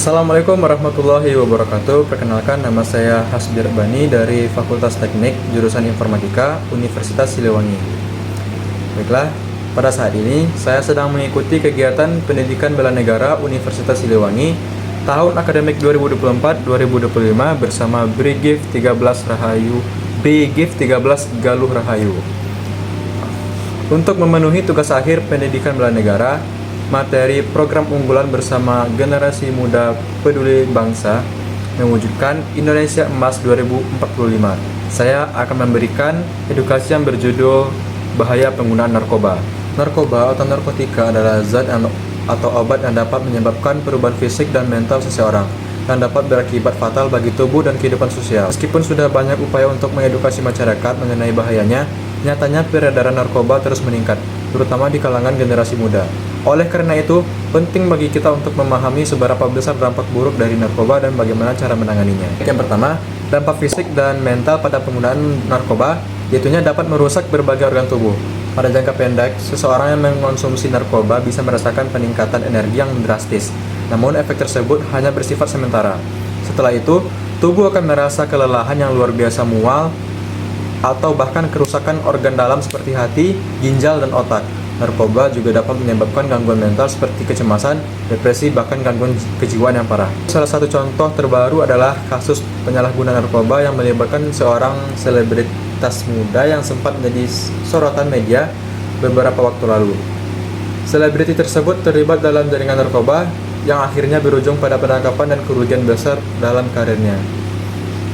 Assalamualaikum warahmatullahi wabarakatuh. Perkenalkan, nama saya Hasbi Rabbani dari Fakultas Teknik jurusan Informatika Universitas Siliwangi. Baiklah, pada saat ini saya sedang mengikuti kegiatan pendidikan bela negara Universitas Siliwangi tahun akademik 2024-2025 bersama Brigif 13 Rahayu, Brigif 13 Galuh Rahayu. Untuk memenuhi tugas akhir pendidikan bela negara, materi program unggulan bersama generasi muda peduli bangsa mewujudkan Indonesia Emas 2045. Saya akan memberikan edukasi yang berjudul Bahaya Penggunaan Narkoba. Narkoba atau narkotika adalah zat atau obat yang dapat menyebabkan perubahan fisik dan mental seseorang dan dapat berakibat fatal bagi tubuh dan kehidupan sosial. Meskipun sudah banyak upaya untuk mengedukasi masyarakat mengenai bahayanya, nyatanya peredaran narkoba terus meningkat, terutama di kalangan generasi muda. Oleh karena itu, penting bagi kita untuk memahami seberapa besar dampak buruk dari narkoba dan bagaimana cara menanganinya. Yang pertama, dampak fisik dan mental pada penggunaan narkoba, yaitunya dapat merusak berbagai organ tubuh. Pada jangka pendek, seseorang yang mengkonsumsi narkoba bisa merasakan peningkatan energi yang drastis, namun efek tersebut hanya bersifat sementara. Setelah itu, tubuh akan merasa kelelahan yang luar biasa, mual, atau bahkan kerusakan organ dalam seperti hati, ginjal, dan otak. Narkoba juga dapat menyebabkan gangguan mental seperti kecemasan, depresi, bahkan gangguan kejiwaan yang parah. Salah satu contoh terbaru adalah kasus penyalahgunaan narkoba yang melibatkan seorang selebritas muda yang sempat menjadi sorotan media beberapa waktu lalu. Selebriti tersebut terlibat dalam jaringan narkoba yang akhirnya berujung pada penangkapan dan kerugian besar dalam karirnya.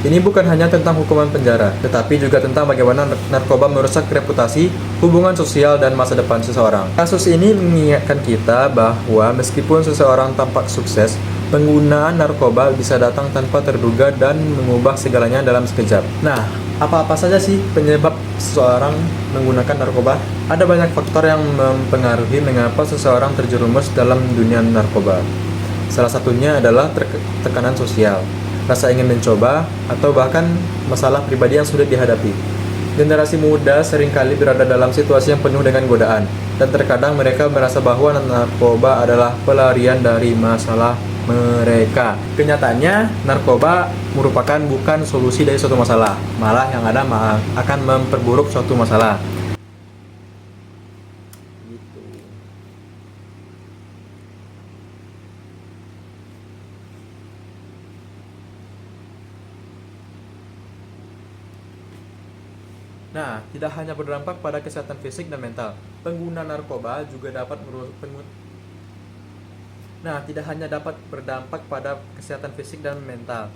Ini bukan hanya tentang hukuman penjara, tetapi juga tentang bagaimana narkoba merusak reputasi, hubungan sosial, dan masa depan seseorang. Kasus ini mengingatkan kita bahwa meskipun seseorang tampak sukses, penggunaan narkoba bisa datang tanpa terduga dan mengubah segalanya dalam sekejap. Nah, apa-apa saja sih penyebab seseorang menggunakan narkoba? Ada banyak faktor yang mempengaruhi mengapa seseorang terjerumus dalam dunia narkoba. Salah satunya adalah tekanan sosial, rasa ingin mencoba, atau bahkan masalah pribadi yang sulit dihadapi. Generasi muda seringkali berada dalam situasi yang penuh dengan godaan, dan terkadang mereka merasa bahwa narkoba adalah pelarian dari masalah mereka. Kenyataannya, narkoba merupakan bukan solusi dari suatu masalah, malah yang ada akan memperburuk suatu masalah. Nah, tidak hanya berdampak pada kesehatan fisik dan mental, pengguna narkoba juga dapat tidak hanya dapat berdampak pada kesehatan fisik dan mental.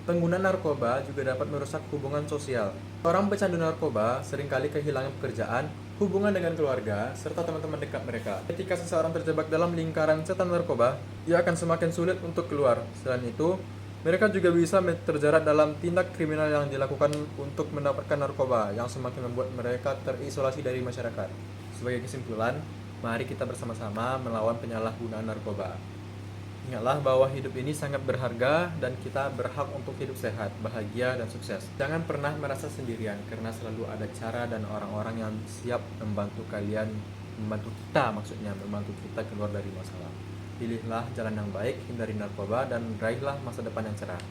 Pengguna narkoba juga dapat merusak hubungan sosial. Orang pecandu narkoba seringkali kehilangan pekerjaan, hubungan dengan keluarga, serta teman-teman dekat mereka. Ketika seseorang terjebak dalam lingkaran setan narkoba, ia akan semakin sulit untuk keluar. Selain itu, mereka juga bisa terjerat dalam tindak kriminal yang dilakukan untuk mendapatkan narkoba, yang semakin membuat mereka terisolasi dari masyarakat. Sebagai kesimpulan, mari kita bersama-sama melawan penyalahgunaan narkoba. Ingatlah bahwa hidup ini sangat berharga dan kita berhak untuk hidup sehat, bahagia, dan sukses. Jangan pernah merasa sendirian, karena selalu ada cara dan orang-orang yang siap membantu kita keluar dari masalah. Pilihlah jalan yang baik, hindari narkoba, dan raihlah masa depan yang cerah.